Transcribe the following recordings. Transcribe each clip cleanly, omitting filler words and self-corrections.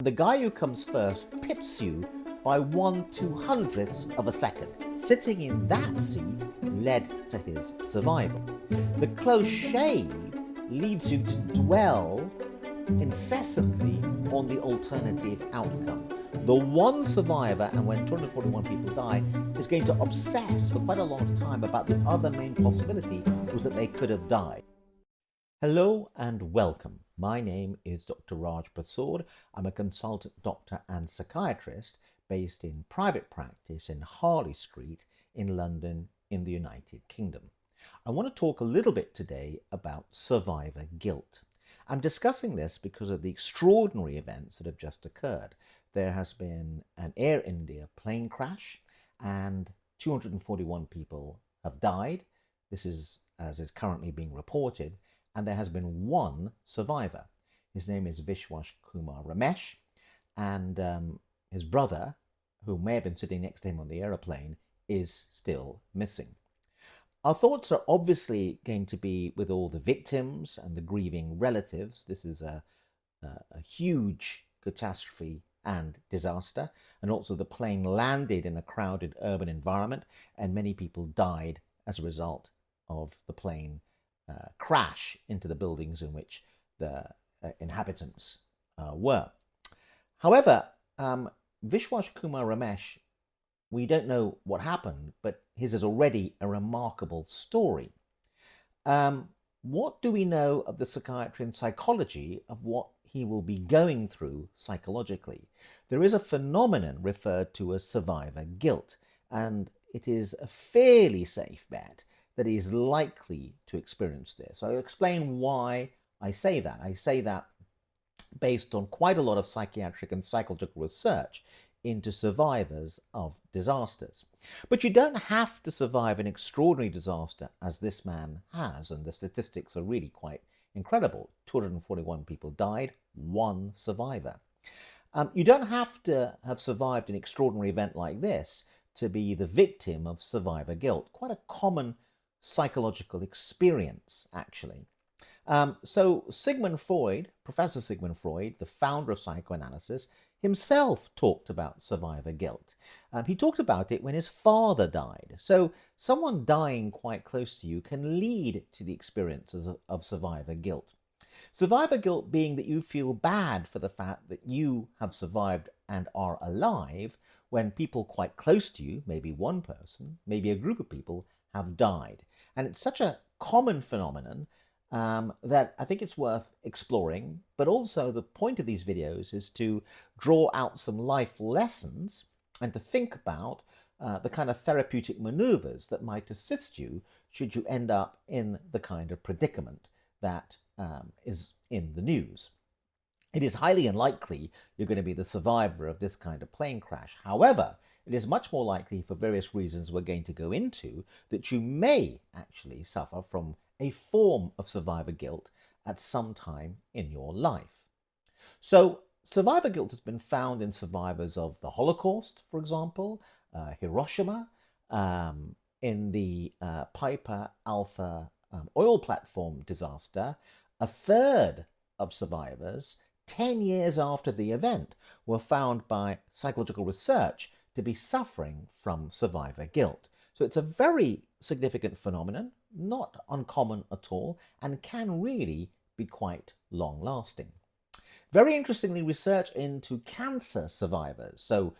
The guy who comes first pips you by 1/200th of a second. Sitting in that seat led to his survival. The close shave leads you to dwell incessantly on the alternative outcome. The one survivor, and when 241 people die, is going to obsess for quite a long time about the other main possibility was that they could have died. Hello and welcome. My name is Dr. Raj Persaud. I'm a consultant doctor and psychiatrist based in private practice in Harley Street in London in the United Kingdom. I want to talk a little bit today about survivor guilt. I'm discussing this because of the extraordinary events that have just occurred. There has been an Air India plane crash and 241 people have died. This is as is currently being reported. And there has been one survivor. His name is Vishwash Kumar Ramesh, and his brother, who may have been sitting next to him on the aeroplane, is still missing. Our thoughts are obviously going to be with all the victims and the grieving relatives. This is a huge catastrophe and disaster, and also the plane landed in a crowded urban environment, and many people died as a result of the plane crash into the buildings in which the inhabitants were. However, Vishwash Kumar Ramesh, we don't know what happened, but his is already a remarkable story. What do we know of the psychiatry and psychology of what he will be going through psychologically? There is a phenomenon referred to as survivor guilt, and it is a fairly safe bet that he is likely to experience this. I'll explain why I say that. I say that based on quite a lot of psychiatric and psychological research into survivors of disasters. But you don't have to survive an extraordinary disaster as this man has, and the statistics are really quite incredible. 241 people died, one survivor. You don't have to have survived an extraordinary event like this to be the victim of survivor guilt. Quite a common psychological experience, actually. So Sigmund Freud, Professor Sigmund Freud, the founder of psychoanalysis, himself talked about survivor guilt. He talked about it when his father died. So someone dying quite close to you can lead to the experience of survivor guilt. Survivor guilt being that you feel bad for the fact that you have survived and are alive when people quite close to you, maybe one person, maybe a group of people, have died. And it's such a common phenomenon that I think it's worth exploring. But also the point of these videos is to draw out some life lessons and to think about the kind of therapeutic maneuvers that might assist you should you end up in the kind of predicament that is in the news. It is highly unlikely you're going to be the survivor of this kind of plane crash. However, it is much more likely, for various reasons we're going to go into, that you may actually suffer from a form of survivor guilt at some time in your life. So survivor guilt has been found in survivors of the Holocaust, for example, Hiroshima, in the Piper Alpha oil platform disaster. A third of survivors, 10 years after the event, were found by psychological research to be suffering from survivor guilt. So it's a very significant phenomenon, not uncommon at all, and can really be quite long-lasting. Very interestingly, research into cancer survivors. So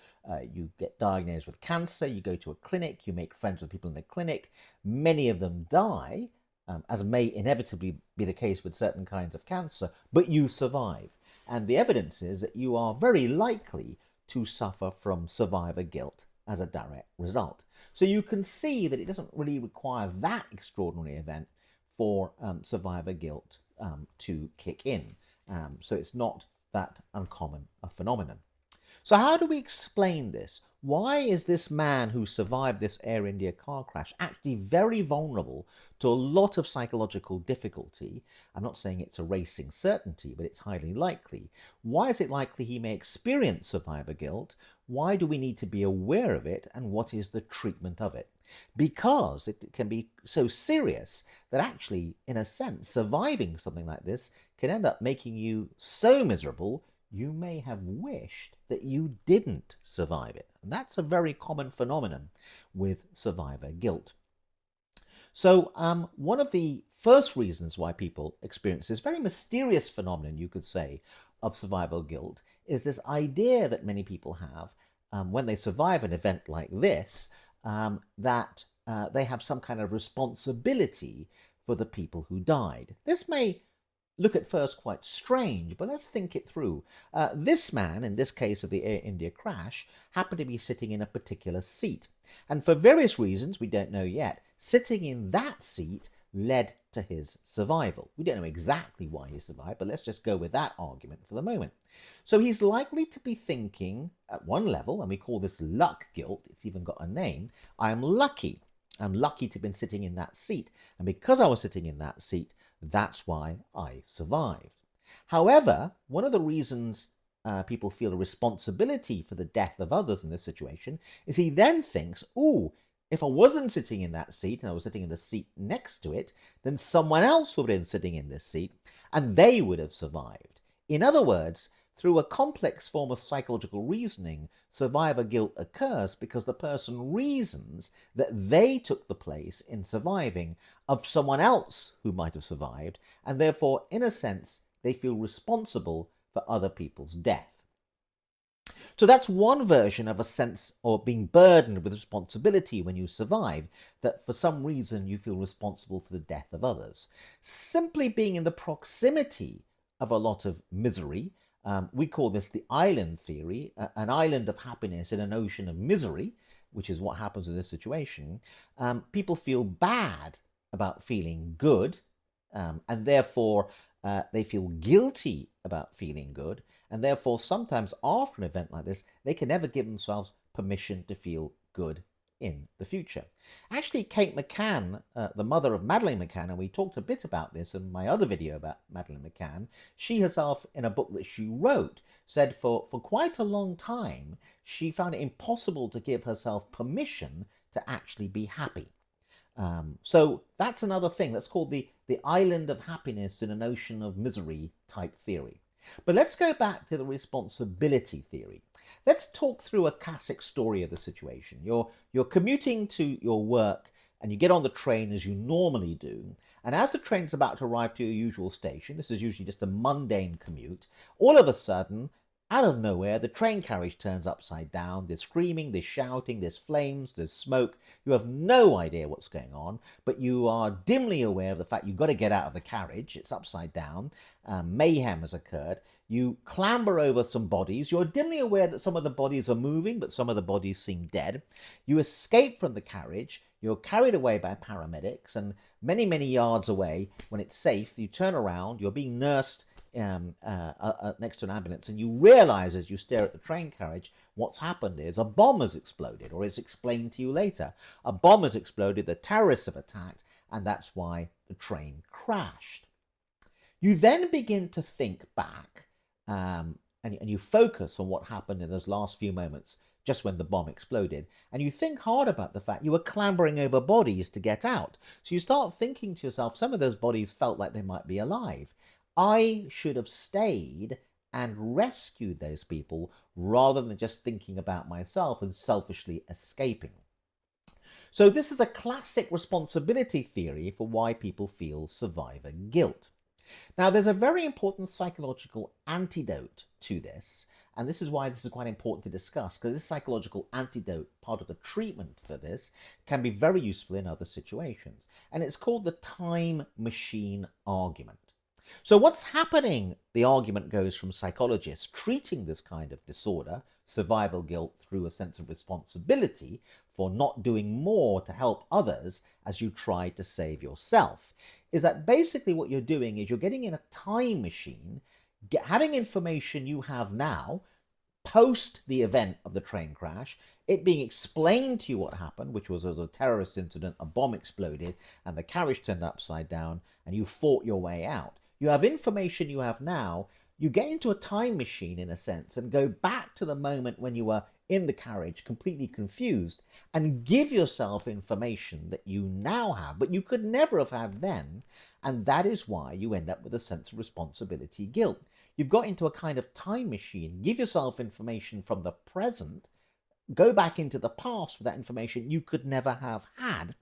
you get diagnosed with cancer, you go to a clinic, you make friends with people in the clinic, many of them die, as may inevitably be the case with certain kinds of cancer, but you survive. And the evidence is that you are very likely to suffer from survivor guilt as a direct result. So you can see that it doesn't really require that extraordinary event for survivor guilt to kick in. So it's not that uncommon a phenomenon. So how do we explain this? Why is this man who survived this Air India car crash actually very vulnerable to a lot of psychological difficulty? I'm not saying it's a racing certainty, but it's highly likely. Why is it likely he may experience survivor guilt? Why do we need to be aware of it? And what is the treatment of it? Because it can be so serious that actually, in a sense, surviving something like this can end up making you so miserable you may have wished that you didn't survive it. And that's a very common phenomenon with survivor guilt. So one of the first reasons why people experience this very mysterious phenomenon, you could say, of survival guilt is this idea that many people have when they survive an event like this, that they have some kind of responsibility for the people who died. This may look at first quite strange, but let's think it through. This man, in this case of the Air India crash, happened to be sitting in a particular seat. And for various reasons we don't know yet, sitting in that seat led to his survival. We don't know exactly why he survived, but let's just go with that argument for the moment. So he's likely to be thinking at one level, and we call this luck guilt, it's even got a name, I am lucky. I'm lucky to have been sitting in that seat. And because I was sitting in that seat, that's why I survived. However, one of the reasons people feel a responsibility for the death of others in this situation is he then thinks, oh, if I wasn't sitting in that seat and I was sitting in the seat next to it, then someone else would have been sitting in this seat and they would have survived. In other words, through a complex form of psychological reasoning, survivor guilt occurs because the person reasons that they took the place in surviving of someone else who might have survived, and therefore, in a sense, they feel responsible for other people's death. So that's one version of a sense of being burdened with responsibility when you survive, that for some reason you feel responsible for the death of others. Simply being in the proximity of a lot of misery, we call this the island theory, an island of happiness in an ocean of misery, which is what happens in this situation. People feel bad about feeling good, and therefore they feel guilty about feeling good, and therefore sometimes after an event like this, they can never give themselves permission to feel good in the future. Actually, Kate McCann, the mother of Madeleine McCann, and we talked a bit about this in my other video about Madeleine McCann, she herself, in a book that she wrote, said for quite a long time, she found it impossible to give herself permission to actually be happy. So that's another thing. That's called the island of happiness in an ocean of misery type theory. But let's go back to the responsibility theory. Let's talk through a classic story of the situation. You're commuting to your work and you get on the train as you normally do. And as the train's about to arrive to your usual station, this is usually just a mundane commute, all of a sudden, out of nowhere, the train carriage turns upside down. There's screaming, there's shouting, there's flames, there's smoke. You have no idea what's going on, but you are dimly aware of the fact you've got to get out of the carriage. It's upside down. Mayhem has occurred. You clamber over some bodies. You're dimly aware that some of the bodies are moving, but some of the bodies seem dead. You escape from the carriage. You're carried away by paramedics, and many, many yards away, when it's safe, you turn around. You're being nursed next to an ambulance, and you realize as you stare at the train carriage what's happened is a bomb has exploded, or it's explained to you later. A bomb has exploded, the terrorists have attacked, and that's why the train crashed. You then begin to think back, and you focus on what happened in those last few moments just when the bomb exploded, and you think hard about the fact you were clambering over bodies to get out. So you start thinking to yourself, some of those bodies felt like they might be alive. I should have stayed and rescued those people rather than just thinking about myself and selfishly escaping. So this is a classic responsibility theory for why people feel survivor guilt. Now, there's a very important psychological antidote to this, and this is why this is quite important to discuss, because this psychological antidote, part of the treatment for this, can be very useful in other situations, and it's called the time machine argument. So what's happening, the argument goes from psychologists treating this kind of disorder, survival guilt, through a sense of responsibility for not doing more to help others as you try to save yourself, is that basically what you're doing is you're getting in a time machine, having information you have now, post the event of the train crash, it being explained to you what happened, which was as a terrorist incident, a bomb exploded, and the carriage turned upside down, and you fought your way out. You have information you have now, you get into a time machine in a sense and go back to the moment when you were in the carriage completely confused and give yourself information that you now have, but you could never have had then, and that is why you end up with a sense of responsibility guilt. You've got into a kind of time machine. Give yourself information from the present, go back into the past for that information you could never have had,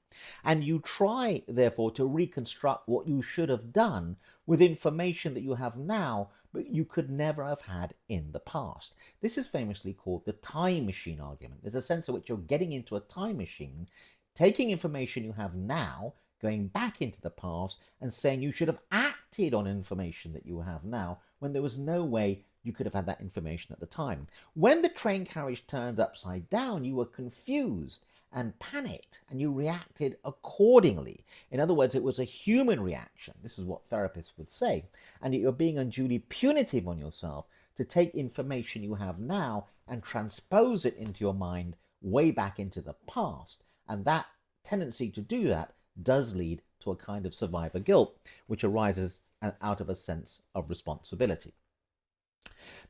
and you try, therefore, to reconstruct what you should have done with information that you have now, but you could never have had in the past. This is famously called the time machine argument. There's a sense in which you're getting into a time machine, taking information you have now, going back into the past, and saying you should have acted on information that you have now when there was no way you could have had that information at the time. When the train carriage turned upside down, you were confused and panicked, and you reacted accordingly. In other words, it was a human reaction. This is what therapists would say. And you're being unduly punitive on yourself to take information you have now and transpose it into your mind way back into the past. And that tendency to do that does lead to a kind of survivor guilt, which arises out of a sense of responsibility.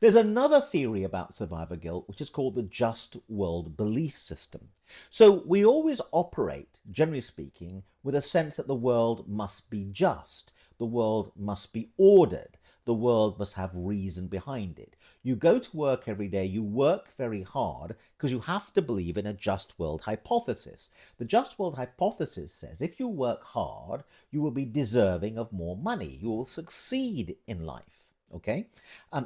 There's another theory about survivor guilt, which is called the just world belief system. So we always operate, generally speaking, with a sense that the world must be just, the world must be ordered, the world must have reason behind it. You go to work every day, you work very hard because you have to believe in a just world hypothesis. The just world hypothesis says if you work hard, you will be deserving of more money, you will succeed in life. Okay,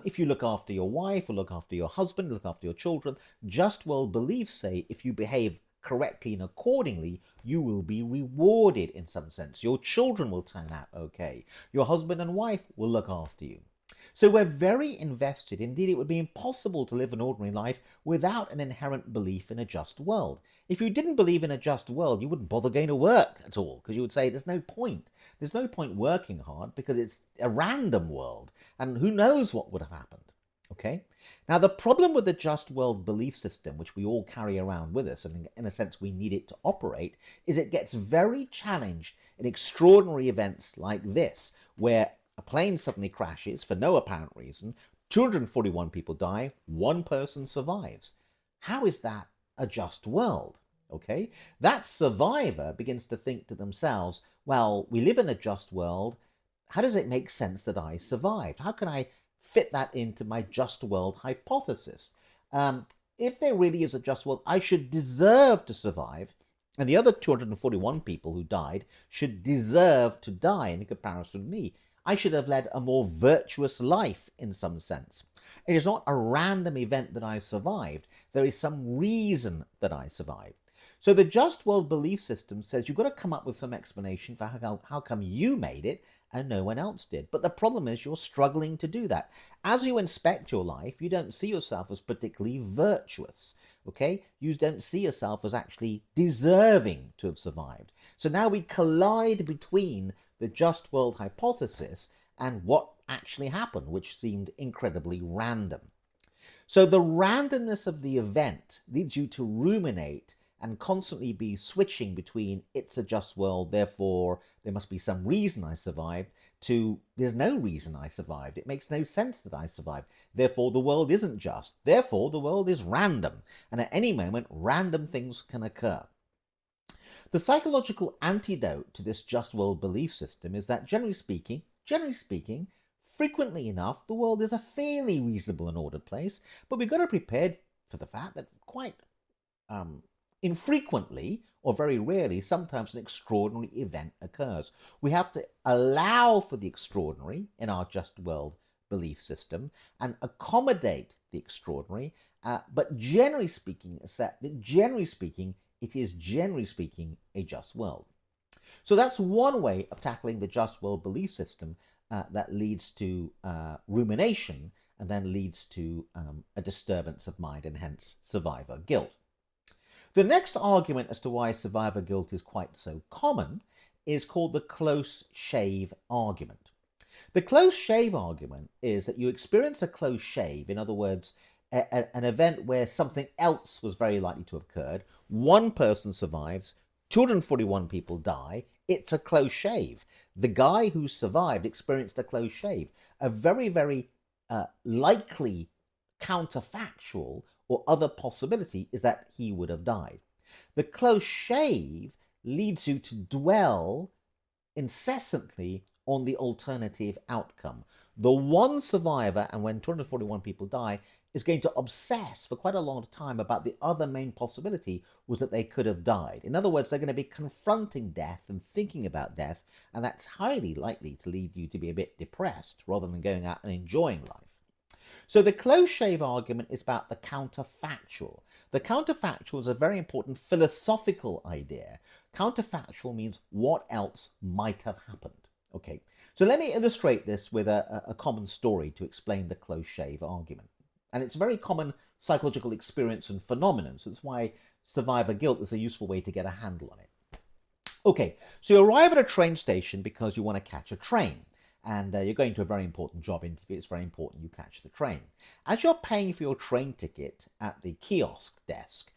if you look after your wife or look after your husband, look after your children, just world beliefs say if you behave correctly and accordingly, you will be rewarded in some sense. Your children will turn out okay. Your husband and wife will look after you. So we're very invested. Indeed, it would be impossible to live an ordinary life without an inherent belief in a just world. If you didn't believe in a just world, you wouldn't bother going to work at all, because you would say there's no point. There's no point working hard because it's a random world, and who knows what would have happened. Okay? Now, the problem with the just world belief system, which we all carry around with us, and in a sense we need it to operate, is it gets very challenged in extraordinary events like this, where a plane suddenly crashes for no apparent reason, 241 people die, one person survives. How is that a just world? Okay, that survivor begins to think to themselves, well, we live in a just world. How does it make sense that I survived? How can I fit that into my just world hypothesis? If there really is a just world, I should deserve to survive, and the other 241 people who died should deserve to die in comparison with me. I should have led a more virtuous life in some sense. It is not a random event that I survived. There is some reason that I survived. So the just world belief system says you've got to come up with some explanation for how come you made it and no one else did. But the problem is you're struggling to do that. As you inspect your life, you don't see yourself as particularly virtuous. Okay? You don't see yourself as actually deserving to have survived. So now we collide between the just world hypothesis and what actually happened, which seemed incredibly random. So the randomness of the event leads you to ruminate and constantly be switching between it's a just world, therefore there must be some reason I survived, to there's no reason I survived. It makes no sense that I survived. Therefore the world isn't just. Therefore the world is random. And at any moment, random things can occur. The psychological antidote to this just world belief system is that generally speaking, frequently enough, the world is a fairly reasonable and ordered place, but we've got to be prepared for the fact that quite infrequently, or very rarely, sometimes an extraordinary event occurs. We have to allow for the extraordinary in our just world belief system and accommodate the extraordinary, but generally speaking, accept that generally speaking, it is generally speaking a just world. So that's one way of tackling the just world belief system that leads to rumination and then leads to a disturbance of mind and hence survivor guilt. The next argument as to why survivor guilt is quite so common is called the close shave argument. The close shave argument is that you experience a close shave, in other words, an event where something else was very likely to have occurred. One person survives, 241 people die. It's a close shave. The guy who survived experienced a close shave. A very, very likely counterfactual or other possibility is that he would have died. The close shave leads you to dwell incessantly on the alternative outcome. The one survivor, and when 241 people die, is going to obsess for quite a long time about the other main possibility was that they could have died. In other words, they're going to be confronting death and thinking about death, and that's highly likely to lead you to be a bit depressed rather than going out and enjoying life. So the close shave argument is about the counterfactual. The counterfactual is a very important philosophical idea. Counterfactual means what else might have happened. Okay, so let me illustrate this with a common story to explain the close shave argument. And it's a very common psychological experience and phenomenon, so that's why survivor guilt is a useful way to get a handle on it. Okay, so you arrive at a train station because you want to catch a train. And you're going to a very important job interview. It's very important you catch the train. As you're paying for your train ticket at the kiosk desk,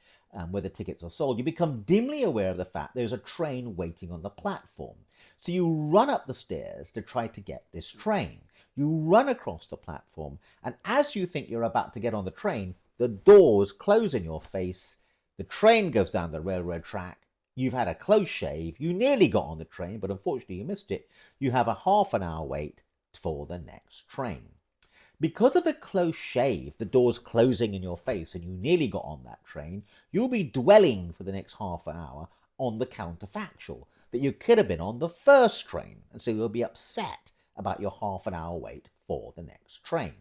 where the tickets are sold, you become dimly aware of the fact there's a train waiting on the platform. So you run up the stairs to try to get this train. You run across the platform, and as you think you're about to get on the train, the doors close in your face, the train goes down the railroad track, you've had a close shave, you nearly got on the train, but unfortunately you missed it, you have a half an hour wait for the next train. Because of the close shave, the doors closing in your face, and you nearly got on that train, you'll be dwelling for the next half an hour on the counterfactual, that you could have been on the first train, and so you'll be upset about your half an hour wait for the next train.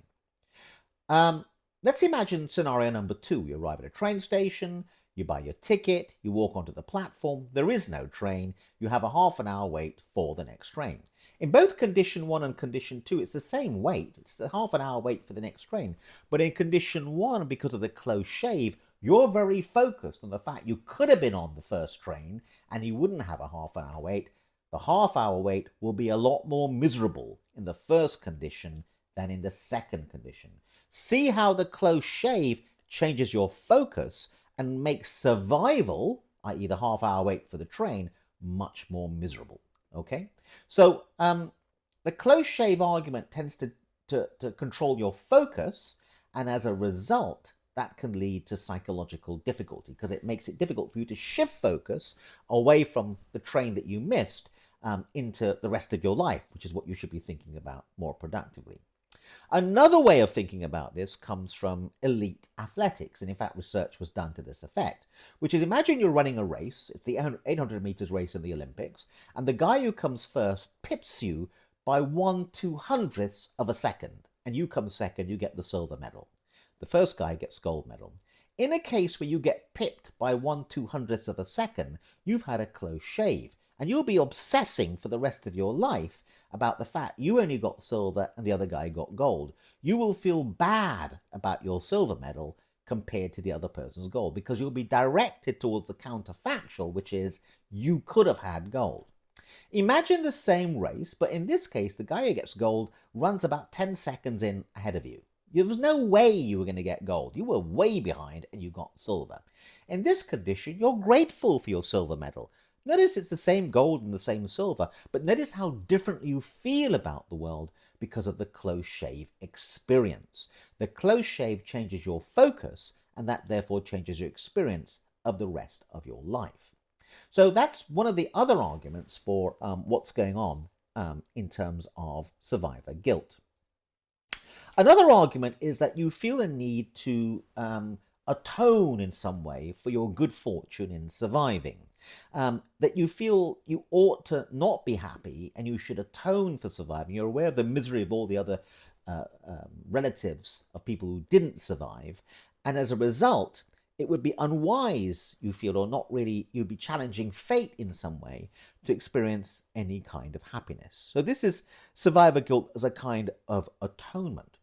Let's imagine scenario number 2. You arrive at a train station, you buy your ticket, you walk onto the platform, there is no train, you have a half an hour wait for the next train. In both condition 1 and condition 2, it's the same wait. It's a half an hour wait for the next train. But in condition 1, because of the close shave, you're very focused on the fact you could have been on the first train and you wouldn't have a half an hour wait. The half hour wait will be a lot more miserable in the first condition than in the second condition. See how the close shave changes your focus and makes survival, i.e. the half hour wait for the train, much more miserable. Okay, so the close shave argument tends to control your focus, and as a result, that can lead to psychological difficulty because it makes it difficult for you to shift focus away from the train that you missed into the rest of your life, which is what you should be thinking about more productively. Another way of thinking about this comes from elite athletics, and in fact research was done to this effect, which is imagine you're running a race, it's the 800 meters race in the Olympics, and the guy who comes first pips you by 1/200th of a second, and you come second, you get the silver medal. The first guy gets gold medal. In a case where you get pipped by 1/200th of a second, you've had a close shave, and you'll be obsessing for the rest of your life about the fact you only got silver and the other guy got gold. You will feel bad about your silver medal compared to the other person's gold because you'll be directed towards the counterfactual, which is you could have had gold. Imagine the same race, but in this case, the guy who gets gold runs about 10 seconds in ahead of you. There was no way you were going to get gold. You were way behind and you got silver. In this condition, you're grateful for your silver medal. Notice it's the same gold and the same silver, but notice how differently you feel about the world because of the close shave experience. The close shave changes your focus, and that therefore changes your experience of the rest of your life. So that's one of the other arguments for what's going on in terms of survivor guilt. Another argument is that you feel a need to atone in some way for your good fortune in surviving. That you feel you ought to not be happy and you should atone for surviving. You're aware of the misery of all the other relatives of people who didn't survive, and as a result, it would be unwise, you feel, or not really, you'd be challenging fate in some way to experience any kind of happiness. So this is survivor guilt as a kind of atonement.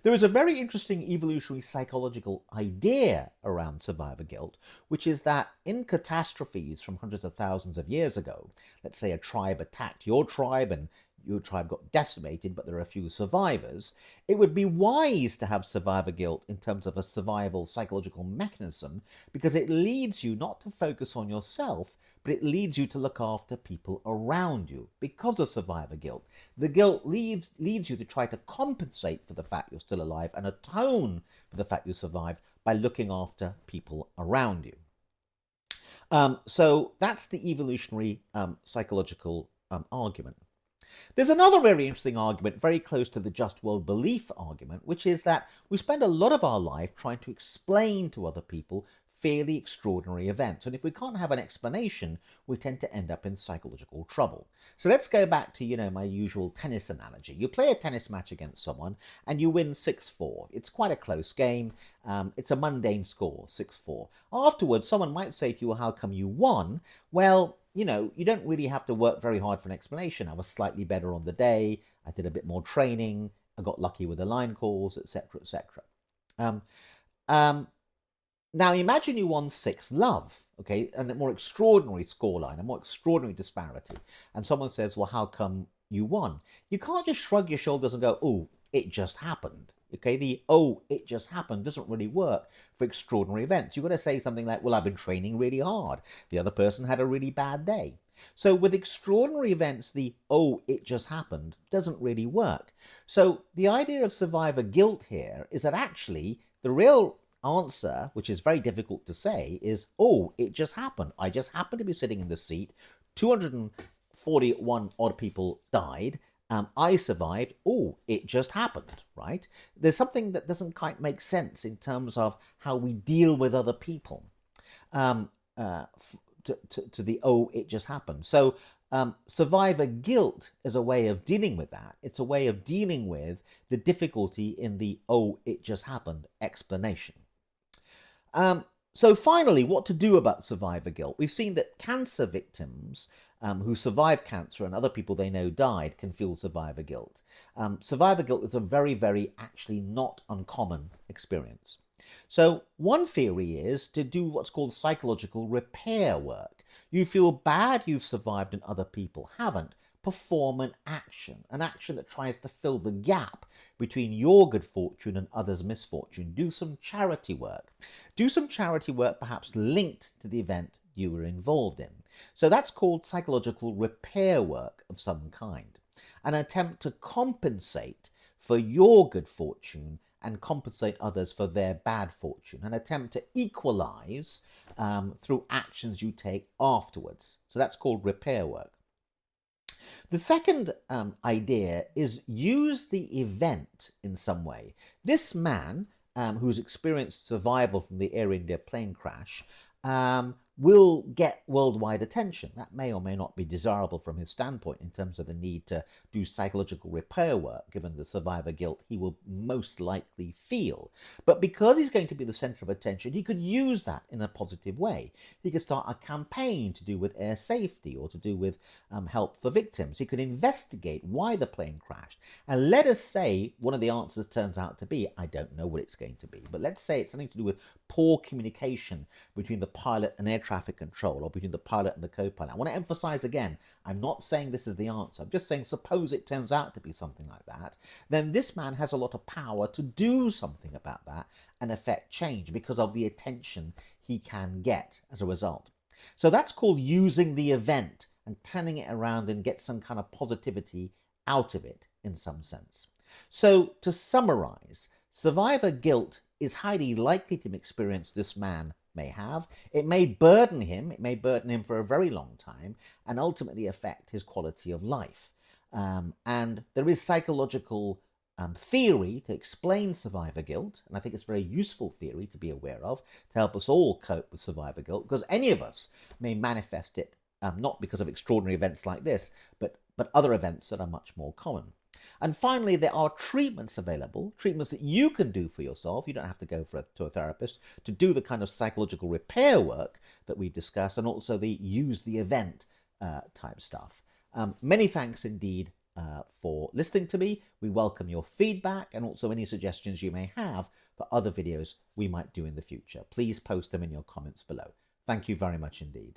There is a very interesting evolutionary psychological idea around survivor guilt, which is that in catastrophes from hundreds of thousands of years ago, let's say a tribe attacked your tribe and your tribe got decimated, but there are a few survivors, it would be wise to have survivor guilt in terms of a survival psychological mechanism because it leads you not to focus on yourself, but it leads you to look after people around you because of survivor guilt. The guilt leads you to try to compensate for the fact you're still alive and atone for the fact you survived by looking after people around you. So that's the evolutionary psychological argument. There's another very interesting argument, very close to the just world belief argument, which is that we spend a lot of our life trying to explain to other people fairly extraordinary events. And if we can't have an explanation, we tend to end up in psychological trouble. So let's go back to, my usual tennis analogy. You play a tennis match against someone and you win 6-4. It's quite a close game. It's a mundane score, 6-4. Afterwards, someone might say to you, well, how come you won? Well, you don't really have to work very hard for an explanation. I was slightly better on the day. I did a bit more training. I got lucky with the line calls, etc., etc. Now imagine you won 6-love, okay, and a more extraordinary scoreline, a more extraordinary disparity, and someone says, well, how come you won? You can't just shrug your shoulders and go, oh, it just happened. Okay, the oh, it just happened doesn't really work for extraordinary events. You've got to say something like, well, I've been training really hard. The other person had a really bad day. So with extraordinary events, the oh, it just happened doesn't really work. So the idea of survivor guilt here is that actually the real answer, which is very difficult to say, is, oh, it just happened. I just happened to be sitting in the seat. 241 odd people died. I survived. Oh, it just happened, right? There's something that doesn't quite make sense in terms of how we deal with other people to the, oh, it just happened. So survivor guilt is a way of dealing with that. It's a way of dealing with the difficulty in the, oh, it just happened explanation. So finally, what to do about survivor guilt? We've seen that cancer victims who survived cancer and other people they know died can feel survivor guilt. Survivor guilt is a very, very actually not uncommon experience. So one theory is to do what's called psychological repair work. You feel bad you've survived and other people haven't. Perform an action that tries to fill the gap between your good fortune and others' misfortune. Do some charity work. Do some charity work perhaps linked to the event you were involved in. So that's called psychological repair work of some kind. An attempt to compensate for your good fortune and compensate others for their bad fortune. An attempt to equalize through actions you take afterwards. So that's called repair work. The second idea is use the event in some way. This man, who's experienced survival from the Air India plane crash, will get worldwide attention. That may or may not be desirable from his standpoint in terms of the need to do psychological repair work, given the survivor guilt he will most likely feel. But because he's going to be the center of attention, he could use that in a positive way. He could start a campaign to do with air safety or to do with help for victims. He could investigate why the plane crashed. And let us say one of the answers turns out to be, I don't know what it's going to be, but let's say it's something to do with poor communication between the pilot and air traffic control, or between the pilot and the co-pilot. I want to emphasize again, I'm not saying this is the answer. I'm just saying suppose it turns out to be something like that. Then this man has a lot of power to do something about that and affect change because of the attention he can get as a result. So that's called using the event and turning it around and get some kind of positivity out of it in some sense. So to summarize, survivor guilt is highly likely to be experienced this man may have. It may burden him for a very long time and ultimately affect his quality of life. And there is psychological theory to explain survivor guilt, and I think it's a very useful theory to be aware of to help us all cope with survivor guilt, because any of us may manifest it not because of extraordinary events like this, but other events that are much more common. And finally, there are treatments available, treatments that you can do for yourself. You don't have to go to a therapist to do the kind of psychological repair work that we've discussed, and also the use the event type stuff. Many thanks indeed for listening to me. We welcome your feedback and also any suggestions you may have for other videos we might do in the future. Please post them in your comments below. Thank you very much indeed.